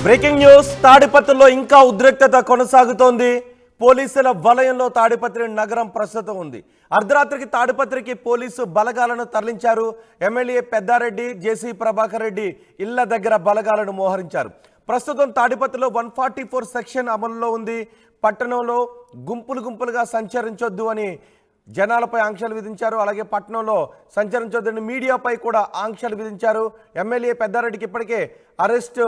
Breaking news. తాడిపత్రిలో ఇంకా ఉద్రిక్తత కొనసాగుతోంది. పోలీసుల వలయంలో తాడిపత్రి నగరం ప్రస్తుతం ఉంది. అర్ధరాత్రికి తాడిపత్రికి పోలీసు బలగాలను తరలించారు. ఎమ్మెల్యే పెద్దారెడ్డి, జేసీ ప్రభాకర్ రెడ్డి ఇళ్ల దగ్గర బలగాలను మోహరించారు. ప్రస్తుతం తాడిపత్రిలో 144 సెక్షన్ అమలులో ఉంది. పట్టణంలో గుంపులుగా సంచరించొద్దు అని జనాలపై ఆంక్షలు విధించారు. అలాగే పట్టణంలో సంచరించొద్దని మీడియాపై కూడా ఆంక్షలు విధించారు. ఎమ్మెల్యే పెద్దారెడ్డికి ఇప్పటికే అరెస్ట్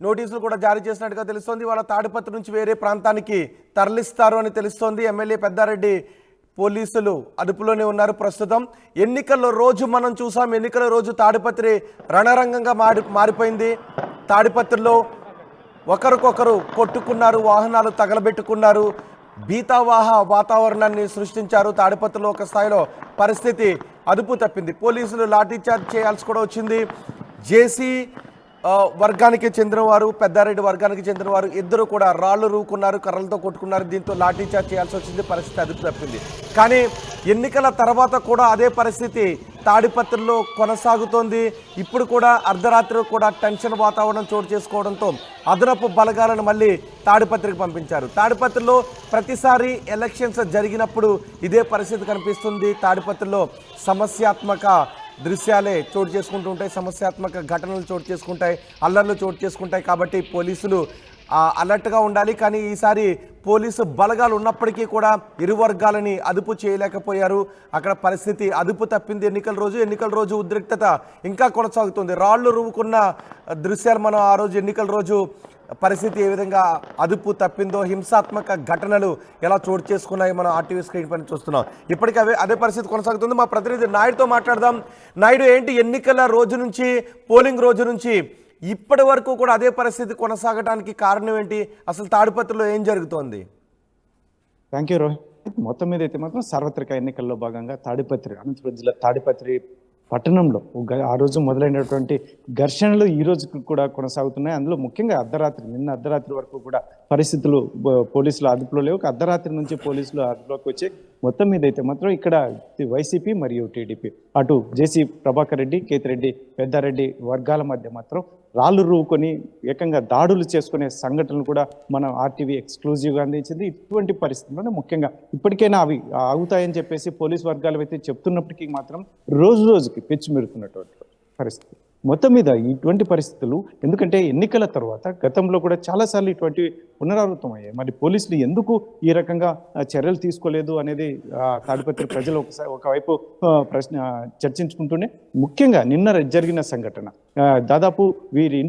నోటీసులు కూడా జారీ చేసినట్టుగా తెలుస్తోంది. వాళ్ళ తాడిపత్రి నుంచి వేరే ప్రాంతానికి తరలిస్తారు అని తెలుస్తోంది. ఎమ్మెల్యే పెద్దారెడ్డి పోలీసులు అదుపులోనే ఉన్నారు ప్రస్తుతం. ఎన్నికల రోజు మనం చూసాం. ఎన్నికల రోజు తాడిపత్రి రణరంగంగా మారిపోయింది. తాడిపత్రిలో ఒకరికొకరు కొట్టుకున్నారు, వాహనాలు తగలబెట్టుకున్నారు, భీతావాహ వాతావరణాన్ని సృష్టించారు. తాడిపత్రిలో ఒక స్థాయిలో పరిస్థితి అదుపు తప్పింది. పోలీసులు లాఠీచార్జ్ చేయాల్సి కూడా వచ్చింది. జేసీ వర్గానికి చెందినవారు, పెద్దారెడ్డి వర్గానికి చెందినవారు ఇద్దరు కూడా రాళ్లు రూకున్నారు, కర్రలతో కొట్టుకున్నారు. దీంతో లాఠీచార్జ్ చేయాల్సి వచ్చింది. పరిస్థితి అదుపు తప్పింది. కానీ ఎన్నికల తర్వాత కూడా అదే పరిస్థితి తాడిపత్రిలో కొనసాగుతోంది. ఇప్పుడు కూడా అర్ధరాత్రి కూడా టెన్షన్ వాతావరణం చోటు చేసుకోవడంతో అదనపు బలగాలను మళ్ళీ తాడిపత్రికి పంపించారు. తాడిపత్రిలో ప్రతిసారి ఎలక్షన్స్ జరిగినప్పుడు ఇదే పరిస్థితి కనిపిస్తుంది. తాడిపత్రిలో సమస్యాత్మక దృశ్యాలే చోటు చేసుకుంటూ ఉంటాయి, సమస్యాత్మక ఘటనలు చోటు చేసుకుంటాయి, అల్లర్లు చోటు చేసుకుంటాయి. కాబట్టి పోలీసులు అలర్ట్గా ఉండాలి. కానీ ఈసారి పోలీసు బలగాలు ఉన్నప్పటికీ కూడా ఇరు వర్గాలని అదుపు చేయలేకపోయారు. అక్కడ పరిస్థితి అదుపు తప్పింది. ఎన్నికల రోజు ఉద్రిక్తత ఇంకా కొనసాగుతుంది. రాళ్లు రువ్వుకున్న దృశ్యాలు మనం ఆ రోజు ఎన్నికల రోజు పరిస్థితి ఏ విధంగా అదుపు తప్పిందో, హింసాత్మక ఘటనలు ఎలా చోటు చేసుకున్నాయో మనం ఆర్టీవీ స్క్రీన్ పైన చూస్తున్నాం. ఇప్పటికీ అదే పరిస్థితి కొనసాగుతుంది. మా ప్రతినిధి నాయుడుతో మాట్లాడదాం. నాయుడు, ఏంటి ఎన్నికల రోజు నుంచి, పోలింగ్ రోజు నుంచి ఇప్పటి వరకు కూడా అదే పరిస్థితి కొనసాగడానికి కారణం ఏంటి? అసలు తాడిపత్రిలో ఏం జరుగుతోంది? Thank you Rohit. మొత్తం మీద అయితే మాత్రం సార్వత్రిక ఎన్నికల్లో భాగంగా తాడిపత్రి, అనంతపురం జిల్లా తాడిపత్రి పట్టణంలో ఆ రోజు మొదలైనటువంటి ఘర్షణలు ఈ రోజు కూడా కొనసాగుతున్నాయి. అందులో ముఖ్యంగా నిన్న అర్ధరాత్రి వరకు కూడా పరిస్థితులు పోలీసులు అదుపులో లేవు. అర్ధరాత్రి నుంచి పోలీసులు అదుపులోకి వచ్చి మొత్తం మీద అయితే మాత్రం ఇక్కడ వైసీపీ మరియు టీడీపీ, అటు జేసీ ప్రభాకర్ రెడ్డి, కేతిరెడ్డి, పెద్దారెడ్డి వర్గాల మధ్య మాత్రం రాళ్ళు రూకొని ఏకంగా దాడులు చేసుకునే సంఘటనలు కూడా మనం ఆర్టీవీ ఎక్స్క్లూజివ్గా అందించింది. ఇటువంటి పరిస్థితుల్లోనే ముఖ్యంగా ఇప్పటికైనా అవి ఆగుతాయని చెప్పేసి పోలీసు వర్గాలు అయితే చెప్తున్నప్పటికీ మాత్రం రోజుకి పెచ్చుమెరుతున్నటువంటి పరిస్థితి. మొత్తం మీద ఇటువంటి పరిస్థితులు, ఎందుకంటే ఎన్నికల తర్వాత గతంలో కూడా చాలాసార్లు ఇటువంటివి పునరావృతం అయ్యాయి. మరి పోలీసులు ఎందుకు ఈ రకంగా చర్యలు తీసుకోలేదు అనేది తాడిపత్రి ప్రజలు ఒకవైపు ప్రశ్న చర్చించుకుంటూనే, ముఖ్యంగా నిన్న జరిగిన సంఘటన, దాదాపు వీరి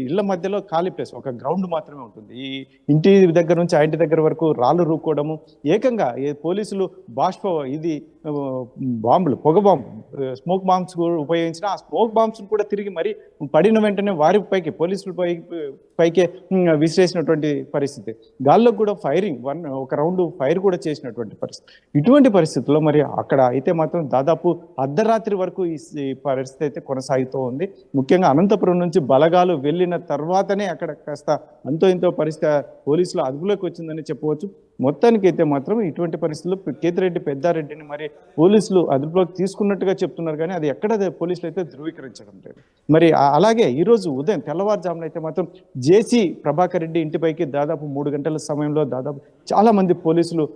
ఇళ్ల మధ్యలో ఖాళీ ప్లేస్, ఒక గ్రౌండ్ మాత్రమే ఉంటుంది. ఈ ఇంటి దగ్గర నుంచి ఆ ఇంటి దగ్గర వరకు రాళ్ళు రూకోవడము, ఏకంగా పోలీసులు పొగ బాంబు, స్మోక్ బాంబ్స్ ఉపయోగించిన ఆ స్మోక్ బాంబ్స్ కూడా తిరిగి మరి పడిన వెంటనే వారి పైకి, పోలీసుల పైకే విసిరేసినటువంటి పరిస్థితి. గాల్లో కూడా ఒక రౌండ్ ఫైర్ కూడా చేసినటువంటి పరిస్థితి. ఇటువంటి పరిస్థితుల్లో మరి అక్కడ అయితే మాత్రం దాదాపు అర్ధరాత్రి వరకు ఈ పరిస్థితి అయితే కొనసాగుతూ ఉంది. ముఖ్యంగా అనంతపురం నుంచి బలగాలు వెళ్ళిన తర్వాతనే అక్కడ కాస్త అంతో ఇంతో పరిస్థితి పోలీసులు అదుపులోకి వచ్చిందని చెప్పవచ్చు. మొత్తానికి అయితే మాత్రం ఇటువంటి పరిస్థితుల్లో కేతిరెడ్డి, పెద్దారెడ్డిని మరి పోలీసులు అదుపులోకి తీసుకున్నట్టుగా చెప్తున్నారు. కానీ అది ఎక్కడ పోలీసులు అయితే ధృవీకరించడం లేదు. మరి అలాగే ఈరోజు ఉదయం తెల్లవారుజామున అయితే మాత్రం జేసీ ప్రభాకర్ రెడ్డి ఇంటిపైకి దాదాపు 3 గంటల సమయంలో దాదాపు చాలా మంది పోలీసులు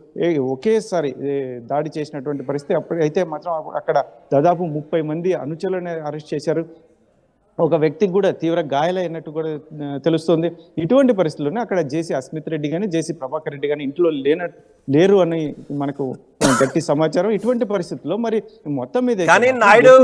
ఒకేసారి దాడి చేసినటువంటి పరిస్థితి. అప్పుడైతే మాత్రం అక్కడ దాదాపు 30 మంది అనుచరులను అరెస్ట్ చేశారు. ఒక వ్యక్తికి కూడా తీవ్ర గాయాలైనట్టు కూడా తెలుస్తోంది. ఇటువంటి పరిస్థితుల్లోనే అక్కడ జేసీ అస్మిత్ రెడ్డి కానీ, జేసీ ప్రభాకర్ రెడ్డి కానీ ఇంట్లో లేరు అని మనకు గట్టి సమాచారం. ఇటువంటి పరిస్థితుల్లో మరి మొత్తం మీద నాయుడు,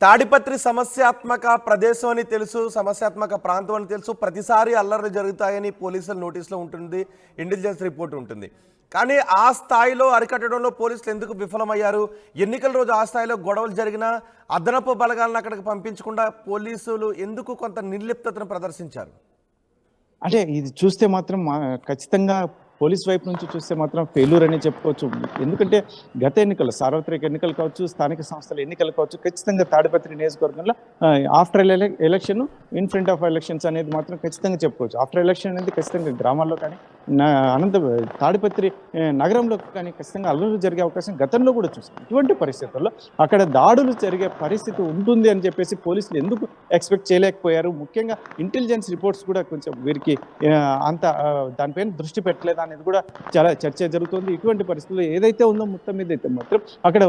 తాడిపత్రి సమస్యాత్మక ప్రదేశం అని తెలుసు, సమస్యాత్మక ప్రాంతం అని తెలుసు. ప్రతిసారి అల్లర్లు జరుగుతాయని పోలీసుల నోటీసులో ఉంటుంది, ఇంటెలిజెన్స్ రిపోర్ట్ ఉంటుంది. కానీ ఆ స్థాయిలో అరికట్టడంలో పోలీసులు ఎందుకు విఫలమయ్యారు? ఎన్నికల రోజు ఆ స్థాయిలో గొడవలు జరిగినా అదనపు బలగాలను అక్కడికి పంపించకుండా పోలీసులు ఎందుకు కొంత నిర్లిప్తతను ప్రదర్శించారు? అంటే ఇది చూస్తే మాత్రం ఖచ్చితంగా పోలీస్ వైపు నుంచి చూస్తే మాత్రం ఫెయిల్యూర్ అని చెప్పుకోవచ్చు. ఎందుకంటే గత ఎన్నికలు, సార్వత్రిక ఎన్నికలు కావచ్చు, స్థానిక సంస్థల ఎన్నికలు కావచ్చు, ఖచ్చితంగా తాడిపత్రి నియోజకవర్గంలో after election, in front of elections అనేది మాత్రం ఖచ్చితంగా చెప్పుకోవచ్చు. ఆఫ్టర్ ఎలక్షన్ అనేది ఖచ్చితంగా గ్రామాల్లో కానీ, తాడిపత్రి నగరంలో కానీ ఖచ్చితంగా అల్లర్లు జరిగే అవకాశం గతంలో కూడా చూస్తాం. ఇటువంటి పరిస్థితుల్లో అక్కడ దాడులు జరిగే పరిస్థితి ఉంటుంది అని చెప్పేసి పోలీసులు ఎందుకు ఎక్స్పెక్ట్ చేయలేకపోయారు. ముఖ్యంగా ఇంటెలిజెన్స్ రిపోర్ట్స్ కూడా కొంచెం వీరికి అంత దానిపైన దృష్టి పెట్టలేదు అనేది కూడా చాలా చర్చ జరుగుతుంది. ఇటువంటి పరిస్థితుల్లో ఏదైతే ఉందో మొత్తం మీద అయితే మాత్రం అక్కడ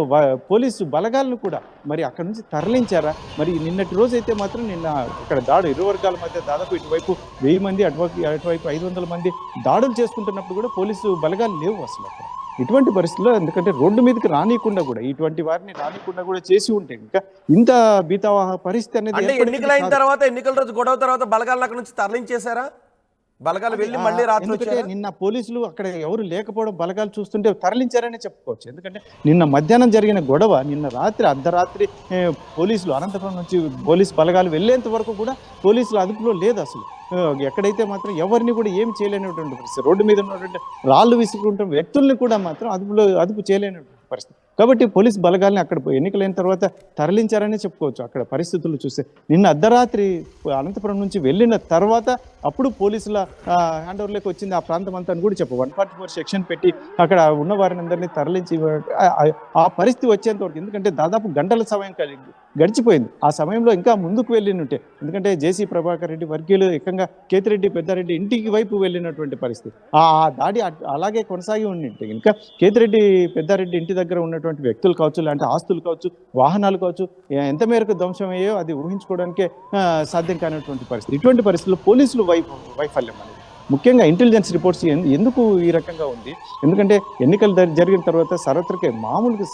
పోలీసు బలగాలను కూడా మరి అక్కడ నుంచి తరలించారా? మరి నిన్నటి రోజు అయితే మాత్రం నిన్న ఇక్కడ దాడు ఇరు వర్గాల మధ్య దాదాపు ఇటువైపు 1000 మంది అటువైపు 500 మంది దాడులు చేసుకుంటున్నప్పుడు కూడా పోలీసు బలగాలు లేవు అసలు అక్కడ. ఇటువంటి పరిస్థితుల్లో ఎందుకంటే రోడ్డు మీదకి రానియకుండా కూడా ఇటువంటి వారిని రానికుండా కూడా చేసి ఉంటే ఇంకా ఇంత బీతావాహ పరిస్థితి అనేది అంటే ఎన్నికలైన తర్వాత ఎన్నికల రోజు గొడవ తర్వాత బలగాలను అక్కడ నుంచి తరలించేశారా? బలగాలు వెళ్ళి మళ్ళీ రాత్రి వచ్చారా? నిన్న పోలీసులు అక్కడ ఎవరు లేకపోవడం బలగాలు చూస్తుంటే తరలించారనే చెప్పుకోవచ్చు. ఎందుకంటే నిన్న మధ్యాహ్నం జరిగిన గొడవ నిన్న రాత్రి అర్ధరాత్రి పోలీసులు అనంతపురం నుంచి పోలీసు బలగాలు వెళ్ళేంత వరకు కూడా పోలీసులు అదుపులో లేదు అసలు. ఎక్కడైతే మాత్రం ఎవరిని కూడా ఏమి చేయలేనటువంటి పరిస్థితి, రోడ్డు మీద ఉన్నటువంటి రాళ్ళు విసుకుంటున్న వ్యక్తుల్ని కూడా మాత్రం అదుపు చేయలేనటువంటి పరిస్థితి. కాబట్టి పోలీస్ బలగాల్ని అక్కడ ఎన్నికలైన తర్వాత తరలించారనే చెప్పుకోవచ్చు. అక్కడ పరిస్థితులు చూస్తే నిన్న అర్ధరాత్రి అనంతపురం నుంచి వెళ్ళిన తర్వాత అప్పుడు పోలీసుల హ్యాండ్ ఓవర్లోకి వచ్చింది ఆ ప్రాంతం అంతా అని కూడా చెప్పు. 144 సెక్షన్ పెట్టి అక్కడ ఉన్న వారిని అందరినీ తరలించి ఆ పరిస్థితి వచ్చేంత వరకు, ఎందుకంటే దాదాపు గంటల సమయం గడిచిపోయింది. ఆ సమయంలో ఇంకా ముందుకు వెళ్ళినుంటే, ఎందుకంటే జేసీ ప్రభాకర్ రెడ్డి వర్గీయులు ఏకంగా కేతిరెడ్డి పెద్దారెడ్డి ఇంటికి వైపు వెళ్ళినటువంటి పరిస్థితి, ఆ దాడి అలాగే కొనసాగి ఉండింటే ఇంకా కేతిరెడ్డి పెద్దారెడ్డి ఇంటి దగ్గర ఉన్నటువంటి వ్యక్తులు కావచ్చు, లాంటి ఆస్తులు కావచ్చు, వాహనాలు కావచ్చు, ఎంత మేరకు ధ్వంసమయ్యో అది ఊహించుకోవడానికే సాధ్యం కానిటువంటి పరిస్థితి. ఇటువంటి పరిస్థితుల్లో పోలీసులు వైఫల్యం అనేది ముఖ్యంగా ఇంటెలిజెన్స్ రిపోర్ట్స్ ఎందుకు ఈ రకంగా ఉంది? ఎందుకంటే ఎన్నికలు జరిగిన తర్వాత సర్వత్రకే మామూలుగా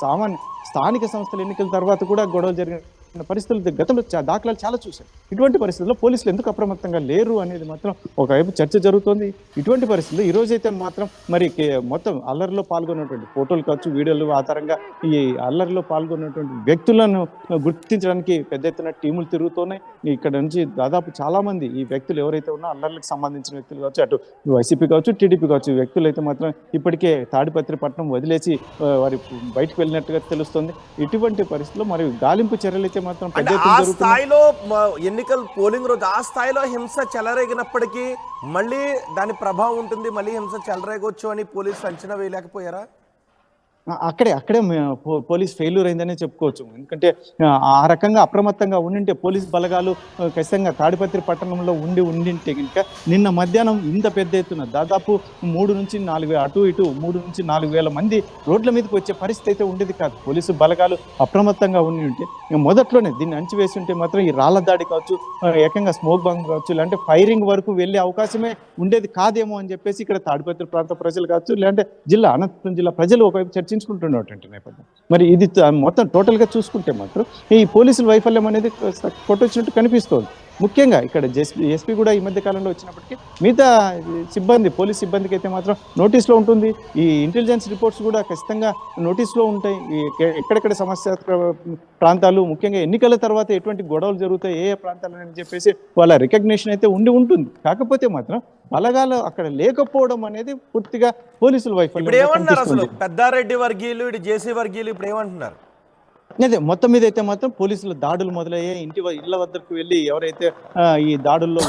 స్థానిక సంస్థల ఎన్నికల తర్వాత కూడా గొడవలు జరిగిన పరిస్థితులు గతంలో దాఖలాలు చాలా చూశారు. ఇటువంటి పరిస్థితుల్లో పోలీసులు ఎందుకు అప్రమత్తంగా లేరు అనేది మాత్రం ఒకవైపు చర్చ జరుగుతోంది. ఇటువంటి పరిస్థితుల్లో ఈ రోజైతే మాత్రం మరి మొత్తం అల్లరిలో పాల్గొన్నటువంటి ఫోటోలు కావచ్చు, వీడియోలు ఆధారంగా ఈ అల్లరిలో పాల్గొన్నటువంటి వ్యక్తులను గుర్తించడానికి పెద్ద ఎత్తున టీములు తిరుగుతున్నాయి. ఇక్కడ నుంచి దాదాపు చాలా మంది ఈ వ్యక్తులు ఎవరైతే ఉన్నా అల్లర్లకు సంబంధించిన వ్యక్తులు కావచ్చు, అటు వైసీపీ కావచ్చు, టీడీపీ కావచ్చు, వ్యక్తులు అయితే మాత్రం ఇప్పటికే తాడిపత్రి పట్టణం వదిలేసి వారి బయటకు వెళ్ళినట్టుగా తెలుస్తుంది. ఇటువంటి పరిస్థితుల్లో మరి గాలింపు చర్యలు అయితే మాత్రం ఆ స్థాయిలో ఎన్నికల పోలింగ్ రోజు ఆ స్థాయిలో హింస చెలరేగినప్పటికీ మళ్ళీ దాని ప్రభావం ఉంటుంది, మళ్ళీ హింస చెలరేగొచ్చు అని పోలీసులు అంచనా వేయలేకపోయారా? అక్కడే పోలీస్ ఫెయిల్యూర్ అయిందనే చెప్పుకోవచ్చు. ఎందుకంటే ఆ రకంగా అప్రమత్తంగా ఉండింటే పోలీస్ బలగాలు ఖచ్చితంగా తాడిపత్రి పట్టణంలో ఉండింటే కనుక నిన్న మధ్యాహ్నం ఇంత పెద్ద ఎత్తున దాదాపు 3 నుంచి 4 అటు ఇటు 3 నుంచి 4,000 మంది రోడ్ల మీదకి వచ్చే పరిస్థితి అయితే ఉండేది కాదు. పోలీసు బలగాలు అప్రమత్తంగా ఉంటే మొదట్లోనే దీన్ని అంచివేసి ఉంటే మాత్రం ఈ రాళ్ల దాడి కావచ్చు, ఏకంగా స్మోక్ బంక్ కావచ్చు, లేదంటే ఫైరింగ్ వరకు వెళ్ళే అవకాశమే ఉండేది కాదేమో అని చెప్పేసి ఇక్కడ తాడిపత్రి ప్రాంత ప్రజలు కావచ్చు, లేదంటే అనంతపురం జిల్లా ప్రజలు ఒకవైపు చర్చించుకుంటున్నటువంటి నేపథ్యం. మరి ఇది మొత్తం టోటల్గా చూసుకుంటే మాత్రం ఈ పోలీసుల వైఫల్యం అనేది కొట్టొచ్చినట్టు కనిపిస్తోంది. ముఖ్యంగా ఇక్కడ ఎస్పీ కూడా ఈ మధ్య కాలంలో వచ్చినప్పటికీ మిగతా సిబ్బంది, పోలీస్ సిబ్బందికి అయితే మాత్రం నోటీస్లో ఉంటుంది. ఈ ఇంటెలిజెన్స్ రిపోర్ట్స్ కూడా ఖచ్చితంగా నోటీస్లో ఉంటాయి. ఎక్కడెక్కడ సమస్యాత్మక ప్రాంతాలు, ముఖ్యంగా ఎన్నికల తర్వాత ఎటువంటి గొడవలు జరుగుతాయి, ఏ ప్రాంతాలు అని చెప్పేసి వాళ్ళ రికగ్నిషన్ అయితే ఉంటుంది. కాకపోతే మాత్రం బలగాలు అక్కడ లేకపోవడం అనేది పూర్తిగా పోలీసుల వైఫల్యం. అసలు పెద్దారెడ్డి వర్గీయులు, ఇటు జేసీ వర్గీయులు ఇప్పుడు ఏమంటున్నారు? అదే మొత్తం మీద అయితే మాత్రం పోలీసుల దాడులు మొదలయ్యాయి. ఇళ్ల వద్దకు వెళ్ళి ఎవరైతే ఈ దాడుల్లో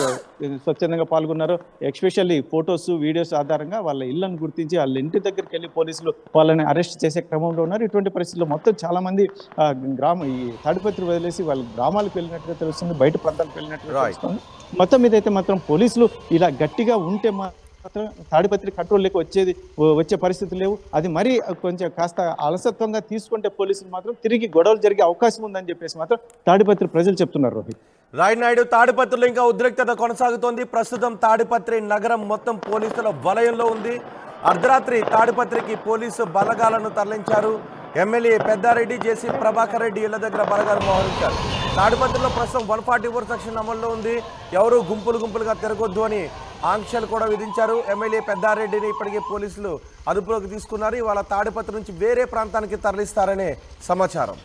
స్వచ్ఛందంగా పాల్గొన్నారో, ఎస్పెషల్లీ ఫొటోస్, వీడియోస్ ఆధారంగా వాళ్ళ ఇళ్లను గుర్తించి వాళ్ళ ఇంటి దగ్గరికి వెళ్ళి పోలీసులు వాళ్ళని అరెస్ట్ చేసే క్రమంలో ఉన్నారు. ఇటువంటి పరిస్థితుల్లో మొత్తం చాలా మంది ఈ తాడిపత్రి వదిలేసి వాళ్ళ గ్రామాలకు వెళ్ళినట్టుగా తెలుస్తుంది, బయట ప్రాంతాలకు వెళ్ళినట్టుగా తెలుస్తుంది. మొత్తం మీద అయితే మాత్రం పోలీసులు ఇలా గట్టిగా ఉంటే తాడిపత్రి కంట్రోల్లోకి వచ్చే పరిస్థితులు లేవు. అది మరీ కొంచెం కాస్త అలసత్వంగా తీసుకుంటే పోలీసులు మాత్రం తిరిగి గొడవలు జరిగే అవకాశం ఉందని చెప్పేసి మాత్రం తాడిపత్రి ప్రజలు చెప్తున్నారు. రోహిత్, రాయ్ నాయుడు, తాడిపత్రిలో ఇంకా ఉద్రిక్తత కొనసాగుతోంది. ప్రస్తుతం తాడిపత్రి నగరం మొత్తం పోలీసుల వలయంలో ఉంది. అర్ధరాత్రి తాడిపత్రికి పోలీసు బలగాలను తరలించారు. ఎమ్మెల్యే పెద్దారెడ్డి, జేసీ ప్రభాకర్ రెడ్డి ఇళ్ల దగ్గర బలగాలు మోహరించారు. తాడిపత్రిలో ప్రస్తుతం 144 సెక్షన్ అమల్లో ఉంది. ఎవరు గుంపులుగా తిరగొద్దు అని ఆంక్షలు కూడా విధించారు. ఎమ్మెల్యే పెద్దారెడ్డిని ఇప్పటికే పోలీసులు అదుపులోకి తీసుకున్నారు. ఇవాళ తాడిపత్రి నుంచి వేరే ప్రాంతానికి తరలిస్తారనే సమాచారం.